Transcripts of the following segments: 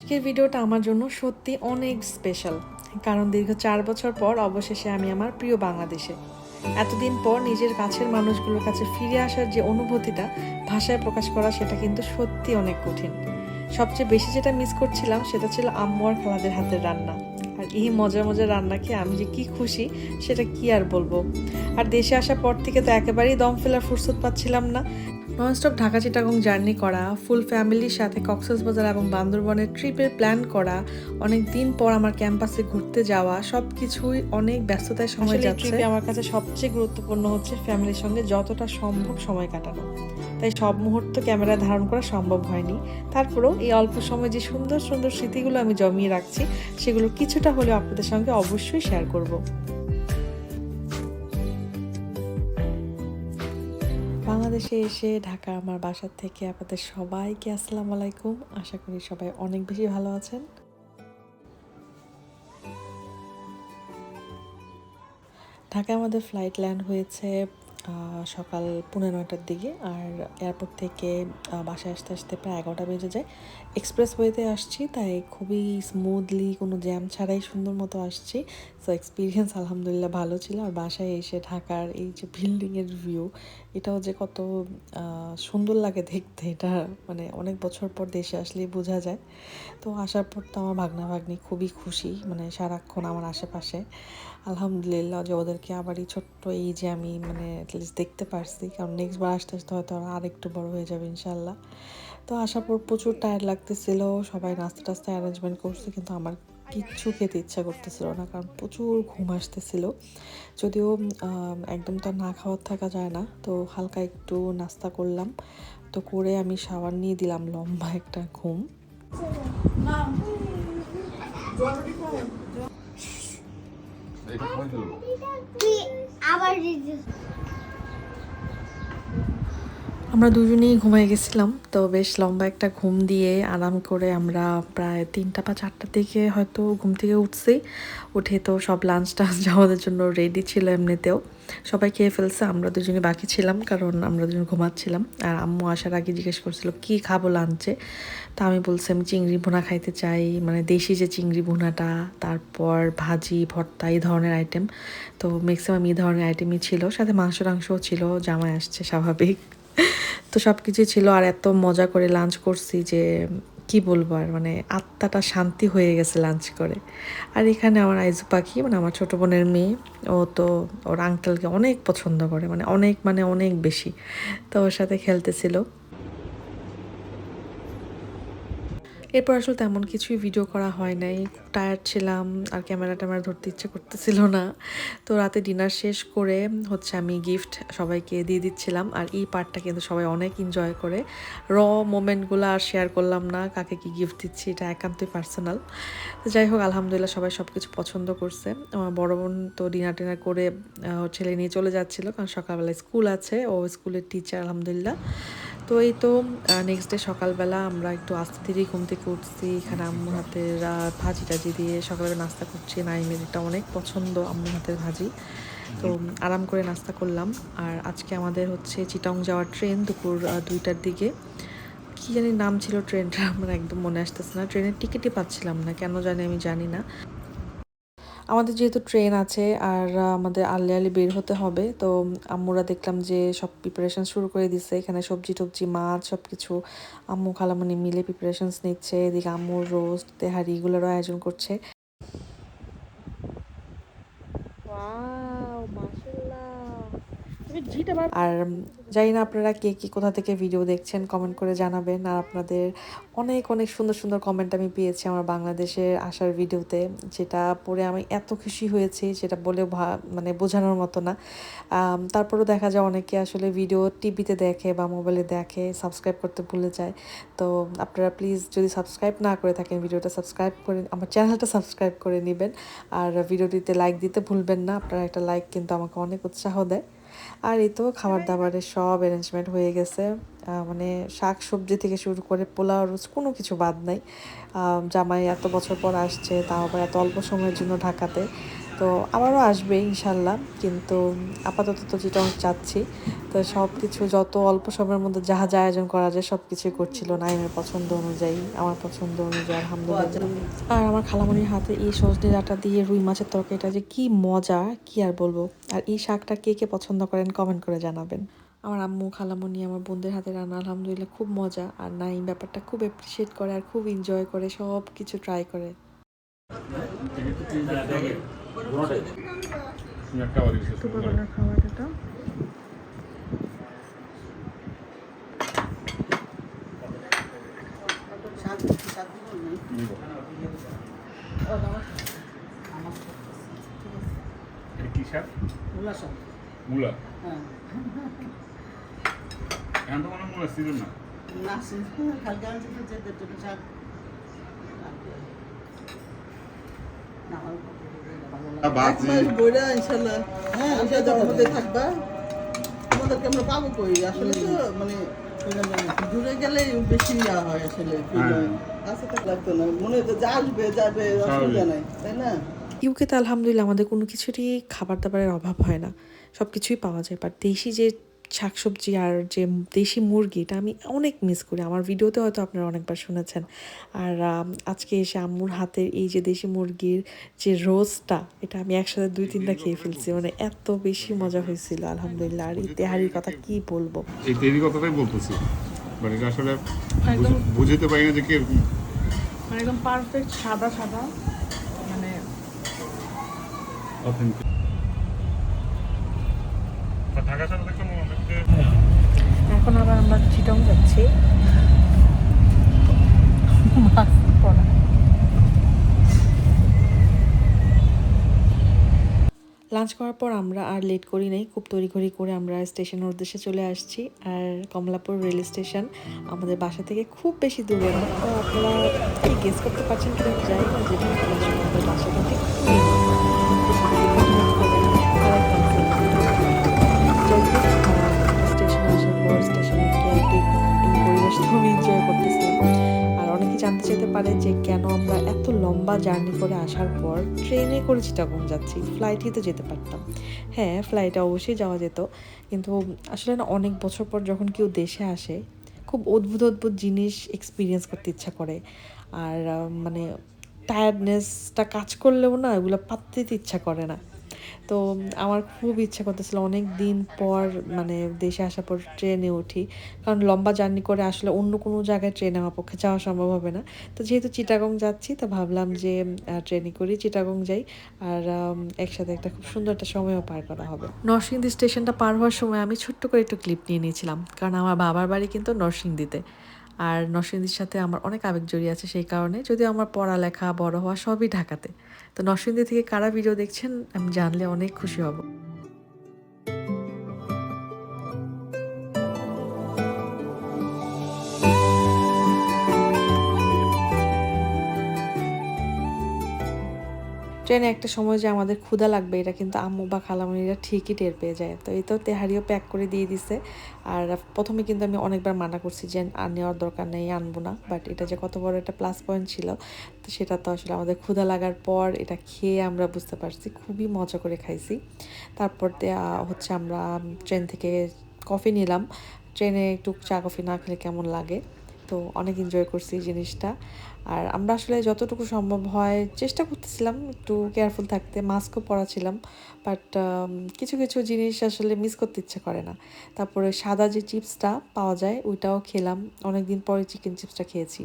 আজকের ভিডিওটা আমার জন্য সত্যি অনেক স্পেশাল, কারণ দীর্ঘ 4 বছর পর অবশেষে আমি আমার প্রিয় বাংলাদেশে। এতদিন পর নিজের কাছের মানুষগুলোর কাছে ফিরে আসার যে অনুভূতিটা ভাষায় প্রকাশ করা, সেটা কিন্তু সত্যি অনেক কঠিন। সবচেয়ে বেশি যেটা মিস করছিলাম সেটা ছিল আম্মু আর খালাদের হাতের রান্না। আর এই মজার মজার রান্না খেয়ে আমি যে কি খুশি সেটা কি আর বলবো। আর দেশে আসার পর থেকে তো একেবারেই দম ফেলার ফুরসত পাচ্ছিলাম না। ননস্টপ ঢাকা চিটাগং জার্নি করা, ফুল ফ্যামিলির সাথে কক্সবাজার এবং বান্দরবনের ট্রিপের প্ল্যান করা, অনেক দিন পর আমার ক্যাম্পাসে ঘুরতে যাওয়া, সব কিছুই অনেক ব্যস্ততায় সময় যাচ্ছে। ট্রিপে আমার কাছে সবচেয়ে গুরুত্বপূর্ণ হচ্ছে ফ্যামিলির সঙ্গে যতটা সম্ভব সময় কাটানো। তাই সব মুহূর্ত ক্যামেরায় ধারণ করা সম্ভব হয়নি। তারপরেও এই অল্প সময় যে সুন্দর সুন্দর স্মৃতিগুলো আমি জমিয়ে রাখছি, সেগুলো কিছুটা হলেও আপনাদের সঙ্গে অবশ্যই শেয়ার করব। বাংলাদেশে এসে ঢাকা আমার বাসার থেকে আপনাদের সবাইকে আসসালামু আলাইকুম। আশা করি সবাই অনেক বেশি ভালো আছেন। ঢাকায় আমাদের ফ্লাইট ল্যান্ড হয়েছে সকাল 9:30টার দিকে। আর এয়ারপোর্ট থেকে বাসায় আসতে আসতে প্রায় 11টা বেজে যায়। এক্সপ্রেসওয়েতে আসছি, তাই খুবই স্মুথলি, কোনো জ্যাম ছাড়াই সুন্দর মতো আসছি। সো এক্সপিরিয়েন্স আলহামদুলিল্লাহ ভালো ছিল। আর বাসায় এসে ঢাকার এই যে বিল্ডিংয়ের ভিউ, এটাও যে কত সুন্দর লাগে দেখতে, এটা মানে অনেক বছর পর দেশে আসলেই বোঝা যায়। তো আসার পর তো আমার ভাগ্না ভাগ্নি খুবই খুশি, মানে সারাক্ষণ আমার আশেপাশে। আলহামদুলিল্লাহ যে ওদেরকে আবার এই ছোট্ট এই যে আমি মানে অ্যাটলিস্ট দেখতে পারছি, কারণ নেক্সট বার আসতে আসতে হয়তো আর একটু বড় হয়ে যাবে ইনশাল্লাহ। তো আসার পর প্রচুর টায়ার্ড লাগতেছিল, সবাই নাস্তা টাস্তা অ্যারেঞ্জমেন্ট করছে, কিন্তু আমার কিচ্ছু খেতে ইচ্ছা করতেছিল না, কারণ প্রচুর ঘুম আসতেছিল। যদিও একদম তো না খাওয়ার থাকা যায় না, তো হালকা একটু নাস্তা করলাম। তো করে আমি শাওয়ার নিয়ে দিলাম, লম্বা একটা ঘুম। আমরা দুজনেই ঘুমাই গেছিলাম, তো বেশ লম্বা একটা ঘুম দিয়ে আরাম করে আমরা প্রায় 3টা বা 4টার দিকে হয়তো ঘুম থেকে উঠছি। উঠে তো সব লাঞ্চ টাঞ্চ আমাদের জন্য রেডি ছিল, এমনিতেও সবাই খেয়ে ফেলছে, আমরা দুজনে বাকি ছিলাম, কারণ আমরা দুজন ঘুমাচ্ছিলাম। আর আম্মু আসার আগে জিজ্ঞেস করছিল কি খাবো লাঞ্চে। তা আমি বলছি আমি চিংড়ি ভুনা খাইতে চাই, মানে দেশি যে চিংড়ি ভুনাটা, তারপর ভাজি ভর্তা এই ধরনের আইটেম। তো ম্যাক্সিমাম এই ধরনের আইটেমই ছিল, সাথে মাংস টাংসও ছিল, জামাই আসছে স্বাভাবিক। তো সব কিছুই ছিল। আর এত মজা করে লাঞ্চ করছি যে কি বলবো, আর মানে আত্মাটা শান্তি হয়ে গেছে লাঞ্চ করে। আর এখানে আমার আইজু পাখি, মানে আমার ছোটো বোনের মেয়ে, ও তো ওর আঙ্কেলকে অনেক পছন্দ করে, মানে অনেক বেশি। তো ওর সাথে খেলতেছিল। এরপর আসলে তেমন কিছুই ভিডিও করা হয় নাই, খুব টায়ার্ড ছিলাম, আর ক্যামেরা ট্যামেরা ধরতে ইচ্ছে করতেছিল না। তো রাতে ডিনার শেষ করে হচ্ছে আমি গিফট সবাইকে দিয়ে দিচ্ছিলাম। আর এই পার্টটা কিন্তু সবাই অনেক এনজয় করে। মোমেন্টগুলো আর শেয়ার করলাম না, কাকে কি গিফট দিচ্ছি এটা একান্তই পার্সোনাল। তো যাই হোক, আলহামদুলিল্লাহ সবাই সব কিছু পছন্দ করছে। আমার বড় বোন তো ডিনার টিনার করে ওর ছেলে নিয়ে চলে যাচ্ছিলো, কারণ সকালবেলা স্কুল আছে, ও স্কুলের টিচার আলহামদুলিল্লাহ। তো এই তো নেক্সট ডে সকালবেলা আমরা একটু আস্তে ধীরেই ঘুম থেকে উঠছি। এখানে আম্মুর হাতের ভাজি টাজি দিয়ে সকালবেলা নাস্তা করছি। নাইমের এটা অনেক পছন্দ আম্মুর হাতের ভাজি। তো আরাম করে নাস্তা করলাম। আর আজকে আমাদের হচ্ছে চিটং যাওয়ার ট্রেন দুপুর 2টার দিকে। কী জানি নাম ছিল ট্রেনটা, আমার একদম মনে আসতেছে না, ট্রেনের টিকিটই পাচ্ছিলাম না, কেন জানি আমি জানি না। আমাদের যেহেতু ট্রেন আছে আর আমাদের আর্লি আর্লি বের হতে হবে, তো আম্মুরা দেখলাম যে সব প্রিপারেশন শুরু করে দিচ্ছে। এখানে সবজি টবজি মাছ সব কিছু আম্মু খালামণি মিলে প্রিপারেশনস নিচ্ছে। এদিকে আম্মুর রোস্ট তেহারি এগুলোরও আয়োজন করছে। আর জানি না আপনারা কে কি কোথা থেকে ভিডিও দেখছেন, কমেন্ট করে জানাবেন। আর আপনাদের অনেক অনেক সুন্দর সুন্দর কমেন্ট আমি পেয়েছি আমার বাংলাদেশের আসার ভিডিওতে, যেটা পড়ে আমি এত খুশি হয়েছি যেটা বলে মানে বোঝানোর মতো না। তারপরেও দেখা যায় অনেকে আসলে ভিডিও টিভিতে দেখে বা মোবাইলে দেখে, সাবস্ক্রাইব করতে ভুলে যায়। তো আপনারা প্লিজ যদি সাবস্ক্রাইব না করে থাকেন, ভিডিওটা সাবস্ক্রাইব করে, আমার চ্যানেলটা সাবস্ক্রাইব করে নেবেন। আর ভিডিওটিতে লাইক দিতে ভুলবেন না, আপনারা একটা লাইক কিন্তু আমাকে অনেক উৎসাহ দেয়। আর এই তো খাবার দাবারের সব অ্যারেঞ্জমেন্ট হয়ে গেছে, মানে শাক সবজি থেকে শুরু করে পোলাও রোজ কোনো কিছু বাদ নাই। জামাই এত বছর পর আসছে, তাও আবার এত অল্প সময়ের জন্য ঢাকাতে। তো আবারও আসবে ইনশাল্লাহ, কিন্তু আপাতত তো চিটং চাচ্ছি। তো সব কিছু যত অল্প সময়ের মধ্যে যা যা আয়োজন করা যায় সব কিছুই করছিল নাইমের পছন্দ অনুযায়ী, আমার পছন্দ অনুযায়ী আলহামদুলিল্লাহ। আর আমার খালামণির হাতে এই সজনে ডাঁটা দিয়ে রুই মাছের তরকারিটা যে কি মজা, কি আর বলবো। আর এই শাকটা কে কে পছন্দ করেন কমেন্ট করে জানাবেন। আমার আম্মু, খালামণি, আমার বোনদের হাতে রান্না আলহামদুলিল্লাহ খুব মজা। আর নাইম ব্যাপারটা খুব অ্যাপ্রিসিয়েট করে আর খুব এনজয় করে, সব কিছু ট্রাই করে। দুপুরবেলার খাবারটা কি শাক? মূলা শাক। মূলা? হ্যাঁ। এখন তো কোনো মূলা সিজন না। না সিজন কালকে আনছি তো যে শাক। হ্যাঁ মধ্যে থাকবা আমাদেরকে আমরা পাবো কই আসলে তো মানে দূরে গেলে বেশি হয় আসলে কাছে থাক লাগতো না মনে হতো যে আসবে যাবে অসুবিধা নাই তাই না। ইউকেতে আলহামদুলিল্লাহ আমাদের কোনো কিছুরই খাবার দাবারের অভাব হয় না, সব কিছুই পাওয়া যায়। বাট দেশি যে শাকসবজি আর যে দেশি মুরগি, এটা আমি অনেক মিস করি। আমার ভিডিওতে হয়তো আপনারা অনেকবার শুনেছেন। আর আজকে এসে আম্মুর হাতের এই যে দেশি মুরগির যে রোস্টটা, এটা আমি একসাথে 2-3টা খেয়ে ফেলছি, মানে এত বেশি মজা হয়েছিল আলহামদুলিল্লাহ। আর এই তেহারির কথা কি বলবো, এই তেরি কথাটাই বলতেছি, বাট এটা আসলে বুঝতে পারি না যে কি মানে একদম পারফেক্ট সাদা সাদা, মানে অথেন্টিক। ঢাকা শহরে দেখলাম অনেকে। এখন আবার আমরা চিটং যাচ্ছি। লাঞ্চ করার পর আমরা আর লেট করি নাই, খুব তড়িঘড়ি করে আমরা স্টেশনের উদ্দেশ্যে চলে আসছি। আর কমলাপুর রেল স্টেশন আমাদের বাসা থেকে খুব বেশি দূরে না। তো আপনারা কি গেস করতে পারছেন কিনা যাই না, যেটা আমাদের বাসা থেকে স্টেশনে আসার পর স্টেশনের এই পরিবেশটা আমি এনজয় করতেছিলাম। আর অনেকে জানতে চাইতে পারে যে কেন আমরা এত লম্বা জার্নি করে আসার পর ট্রেনে করে চিটাগং যাচ্ছি, ফ্লাইটেই তো যেতে পারতাম। হ্যাঁ, ফ্লাইটে অবশ্যই যাওয়া যেত, কিন্তু আসলে না অনেক বছর পর যখন কেউ দেশে আসে খুব অদ্ভুত অদ্ভুত জিনিস এক্সপিরিয়েন্স করতে ইচ্ছা করে। আর মানে টায়ার্ডনেসটা কাজ করলেও না এগুলো পাততে দিতে ইচ্ছা করে না। তো আমার খুব ইচ্ছা করতেছিল অনেক দিন পর, মানে দেশে আসার পর ট্রেনে উঠি, কারণ লম্বা জার্নি করে আসলে অন্য কোনো জায়গায় ট্রেনে আমার পক্ষে যাওয়া সম্ভব হবে না। তো যেহেতু চিটাগং যাচ্ছি, তো ভাবলাম যে ট্রেনে করি চিটাগং যাই, আর একসাথে একটা খুব সুন্দর একটা সময়ও পার করা হবে। নরসিংদী স্টেশনটা পার হওয়ার সময় আমি ছোট্ট করে একটু ক্লিপ নিয়ে নিয়েছিলাম, কারণ আমার বাবার বাড়ি কিন্তু নরসিংদীতে। আর নরসিংদীর সাথে আমার অনেক আবেগ জড়িয়ে আছে, সেই কারণে যদিও আমার পড়ালেখা বড় হওয়া সবই ঢাকাতে। তো নরসিংদী থেকে কারা ভিডিও দেখছেন আমি জানলে অনেক খুশি হব। ট্রেনে একটা সময় যে আমাদের ক্ষুধা লাগবে এটা কিন্তু আম্মু বা খালামণিরা ঠিকই টের পেয়ে যায়। তো এই তো তেহারিও প্যাক করে দিয়ে দিছে। আর প্রথমে কিন্তু আমি অনেকবার মানা করছি যে আর নেওয়ার দরকার নেই, আনবো না, বাট এটা যে কত বড় একটা প্লাস পয়েন্ট ছিল, তো সেটা তো আসলে আমাদের ক্ষুধা লাগার পর এটা খেয়ে আমরা বুঝতে পারছি, খুবই মজা করে খাইছি। তারপর হচ্ছে আমরা ট্রেন থেকে কফি নিলাম। ট্রেনে একটু চা কফি না খেলে কেমন লাগে, তো অনেক এনজয় করছি এই জিনিসটা। আর আমরা আসলে যতটুকু সম্ভব হয় চেষ্টা করতেছিলাম একটু কেয়ারফুল থাকতে, মাস্কও পরা ছিলাম, বাট কিছু কিছু জিনিস আসলে মিস করতে ইচ্ছে করে না। তারপরে সাদা যে চিপসটা পাওয়া যায় ওইটাও খেলাম, অনেকদিন পরে চিকেন চিপসটা খেয়েছি।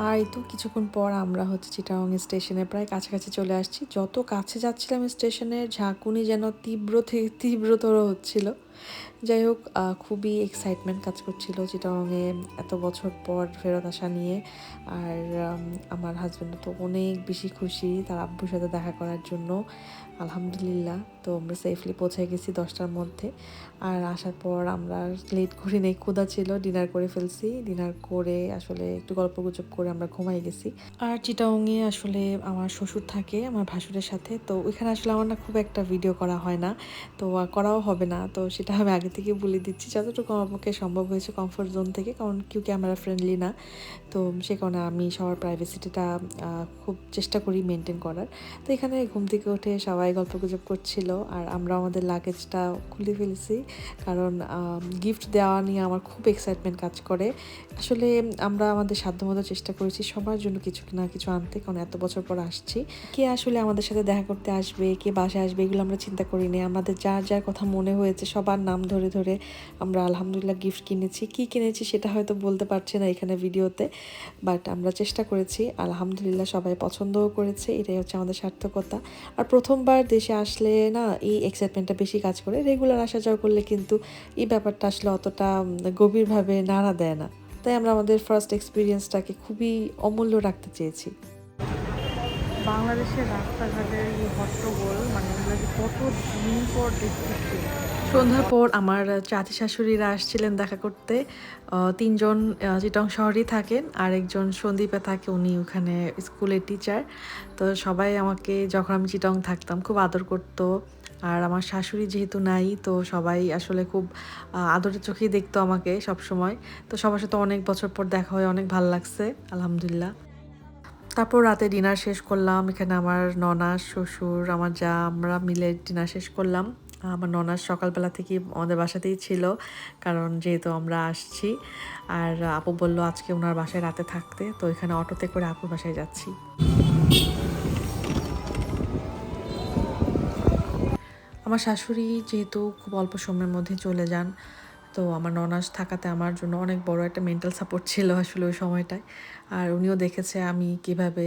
আর এই তো কিছুক্ষণ পর আমরা হচ্ছে চিটাগং স্টেশনের প্রায় কাছাকাছি চলে আসছি। যত কাছে যাচ্ছিলাম স্টেশনের ঝাঁকুনি যেন তীব্র থেকে তীব্রতর হচ্ছিল। যাই হোক, খুবই এক্সাইটমেন্ট কাজ করছিল চিটাগংয়ে এত বছর পর ফেরত আসা নিয়ে। আর আমার হাজব্যান্ড তো অনেক বেশি খুশি তার আব্বুর সাথে দেখা করার জন্য। আলহামদুলিল্লাহ। তো আমরা সেফলি পৌঁছে গেছি 10টার মধ্যে। আর আসার পর আমরা লেট করি নাই, ক্ষুধা ছিল, ডিনার করে ফেলছি। ডিনার করে আসলে একটু গল্পগুজব করে আমরা ঘুমাই গেছি। আর চিটাগংয়ে আসলে আমার শ্বশুর থাকে আমার ভাসুরের সাথে, তো ওইখানে আসলে আমার না খুব একটা ভিডিও করা হয় না, তো করাও হবে না। তো সেটা আমি আগে থেকে বলে দিচ্ছি, যতটুকু আমার পক্ষে সম্ভব হয়েছে কমফোর্ট জোন থেকে, কারণ কেউ ক্যামেরা ফ্রেন্ডলি না। তো সে কারণে আমি সবার প্রাইভেসিটা খুব চেষ্টা করি মেনটেন করার। তো এখানে ঘুম থেকে উঠে সবাই গল্পগুজব করছিল, আর আমরা আমাদের লাগেজটা খুলে ফেলেছি, কারণ গিফট দেওয়া নিয়ে আমার খুব এক্সাইটমেন্ট কাজ করে। আসলে আমরা আমাদের সাধ্যমতো চেষ্টা করেছি সবার জন্য কিছু না কিছু আনতে, কারণ এত বছর পর আসছি। কে আসলে আমাদের সাথে দেখা করতে আসবে, কে বাসায় আসবে, এগুলো আমরা চিন্তা করিনি। আমাদের যার যার কথা মনে হয়েছে সবার নাম ধরে ধরে আমরা আলহামদুলিল্লাহ গিফট কিনেছি। কি কিনেছি সেটা হয়তো বলতে পারছি না এখানে ভিডিওতে, বাট আমরা চেষ্টা করেছি। আলহামদুলিল্লাহ সবাই পছন্দও করেছে, এটাই হচ্ছে আমাদের সার্থকতা। আর প্রথমবার দেশে আসলে না এই এক্সাইটমেন্টটা বেশি কাজ করে। রেগুলার আসা যাওয়া করলে কিন্তু এই ব্যাপারটা আসলে অতটা গভীরভাবে নাড়া দেয় না। তাই আমরা আমাদের ফার্স্ট এক্সপিরিয়েন্সটাকে খুবই অমূল্য রাখতে চেয়েছি। বাংলাদেশের রাস্তাঘাটের এই হট্টগোল মানে এগুলো যে কত দিন পর দেখতেছি। সন্ধ্যার পর আমার চাচি শাশুড়িরা আসছিলেন দেখা করতে। তিনজন চিটং শহরেই থাকেন, আর একজন সন্দ্বীপে থাকে, উনি ওখানে স্কুলের টিচার। তো সবাই আমাকে যখন আমি চিটং থাকতাম খুব আদর করতো। আর আমার শাশুড়ি যেহেতু নাই, তো সবাই আসলে খুব আদরের চোখেই দেখতো আমাকে সব সময়। তো সবার সাথে অনেক বছর পর দেখা হয়, অনেক ভালো লাগছে আলহামদুলিল্লাহ। তারপর রাতে ডিনার শেষ করলাম। এখানে আমার ননাস, শ্বশুর, আমার যা, আমরা মিলে ডিনার শেষ করলাম। আমার ননাস সকালবেলা থেকেই আমাদের বাসাতেই ছিল, কারণ যেহেতু আমরা আসছি। আর আপু বললো আজকে ওনার বাসায় রাতে থাকতে, তো এখানে অটোতে করে আপুর বাসায় যাচ্ছি। আমার শাশুড়ি যেহেতু খুব অল্প সময়ের মধ্যে চলে যান, তো আমার ননাস থাকাতে আমার জন্য অনেক বড় একটা মেন্টাল সাপোর্ট ছিল আসলে ওই সময়টায়। আর উনিও দেখেছে আমি কিভাবে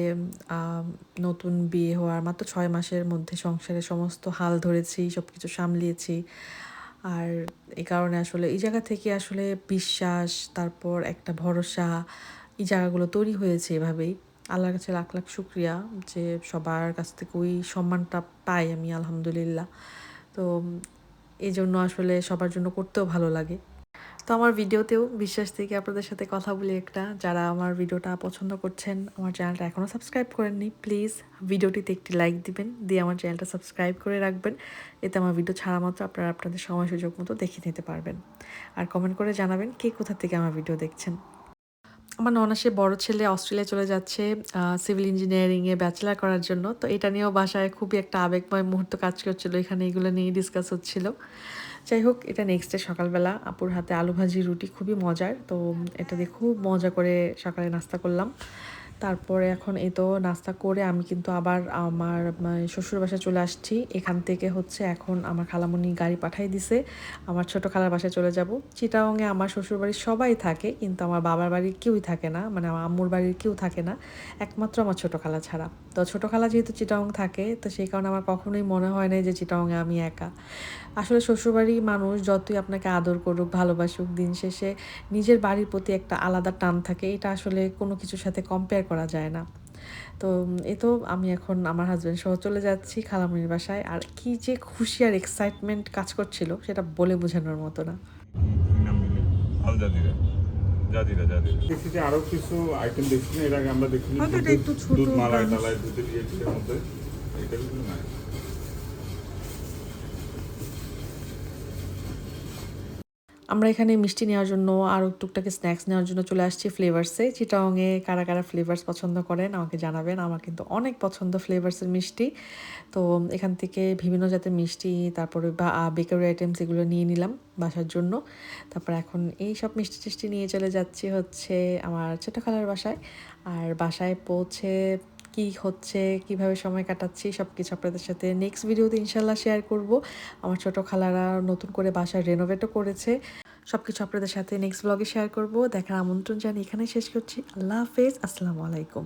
নতুন বিয়ে হওয়ার মাত্র 6 মাসের মধ্যে সংসারের সমস্ত হাল ধরেছি, সব কিছু সামলিয়েছি। আর এই কারণে আসলে এই জায়গা থেকে আসলে বিশ্বাস, তারপর একটা ভরসা, এই জায়গাগুলো তৈরি হয়েছে এভাবেই। আল্লাহর কাছে লাখ লাখ শুক্রিয়া যে সবার কাছ থেকে ওই সম্মানটা পাই আমি আলহামদুলিল্লাহ। তো এই জন্য আসলে সবার জন্য করতেও ভালো লাগে। তো আমার ভিডিওতেও বিশ্বাস থেকে আপনাদের সাথে কথা বলি একটা, যারা আমার ভিডিওটা পছন্দ করছেন, আমার চ্যানেলটা এখনও সাবস্ক্রাইব করেননি, প্লিজ ভিডিওটিতে একটি লাইক দিবেন, দিয়ে আমার চ্যানেলটা সাবস্ক্রাইব করে রাখবেন। এতে আমার ভিডিও ছাড়া মাত্র আপনারা আপনাদের সময় সুযোগ মতো দেখে নিতে পারবেন। আর কমেন্ট করে জানাবেন কে কোথা থেকে আমার ভিডিও দেখছেন। আমার ননাসের বড় ছেলে অস্ট্রেলিয়া চলে যাচ্ছে সিভিল ইঞ্জিনিয়ারিংয়ে ব্যাচেলার করার জন্য। তো এটা নিয়েও বাসায় খুবই একটা আবেগময় মুহূর্ত কাজ করছিল, এখানে এগুলো নিয়ে ডিসকাস হচ্ছিল। যাই হোক, এটা নেক্সট ডে সকালবেলা আপুর হাতে আলু ভাজি রুটি খুবই মজার, তো এটা দিয়ে খুব মজা করে সকালে নাস্তা করলাম। তারপরে এখন এই তো নাস্তা করে আমি কিন্তু আবার আমার শ্বশুর বাসায় চলে আসছি। এখান থেকে হচ্ছে এখন আমার খালামণি গাড়ি পাঠিয়ে দিছে, আমার ছোটো খালার বাসায় চলে যাব। চিটাগংয়ে আমার শ্বশুর বাড়ির সবাই থাকে, কিন্তু আমার বাবার বাড়ির কেউই থাকে না, মানে আমার আম্মুর বাড়ির কেউ থাকে না, একমাত্র আমার ছোটো খালা ছাড়া। তো ছোটো খালা যেহেতু চিটাগং থাকে, তো সেই কারণে আমার কখনোই মনে হয় না যে চিটাগংয়ে আমি একা। আসলে শ্বশুরবাড়ির মানুষ যতই আপনাকে আদর করুক, ভালোবাসুক, দিন শেষে নিজের বাড়ির প্রতি একটা আলাদা টান থাকে, এটা আসলে কোনো কিছুর সাথে কম্পেয়ার করা যায় না। তো এই তো আমি এখন আমার হাজব্যান্ড সহ চলে যাচ্ছি খালামণির বাসায়। আর কি যে খুশি আর এক্সাইটমেন্ট কাজ করছিল সেটা বলে বোঝানোর মতো না। আল জাজিরা জাজিরা জাজিরা দেখছি যে আরো কিছু আইটেম দেখছি না, এর আগে আমরা দেখিনি। হয়তো এটা একটু ছোট দুধ মালাই branch। টালাই দুধের ইয়ের মধ্যে এটা কিন্তু নাই। আমরা এখানে মিষ্টি নেওয়ার জন্য আর টুকটাক স্ন্যাক্স নেওয়ার জন্য চলে আসছি ফ্লেভার্সে। চিটাগংয়ে কারা কারা ফ্লেভার্স পছন্দ করেন আমাকে জানাবেন, আমার কিন্তু অনেক পছন্দ ফ্লেভার্সের মিষ্টি। তো এখান থেকে বিভিন্ন জাতের মিষ্টি, তারপরে বেকারি আইটেমস এগুলো নিয়ে নিলাম বাসার জন্য। তারপর এখন এই সব মিষ্টি টিষ্টি নিয়ে চলে যাচ্ছি হচ্ছে আমার ছোটো খালার বাসায়। আর বাসায় পৌঁছে কি হচ্ছে, কিভাবে সময় কাটাচ্ছি, সব কিছু আপনাদের সাথে নেক্সট ভিডিওতে ইনশাল্লাহ শেয়ার করব। আমার ছোটো খালারা নতুন করে বাসা রেনোভেটও করেছে, সব কিছু আপনাদের সাথে নেক্সট ব্লগে শেয়ার করব। দেখার আমন্ত্রণ জানিয়ে এখানে শেষ করছি। আল্লাহ হাফেজ, আসসালামু আলাইকুম।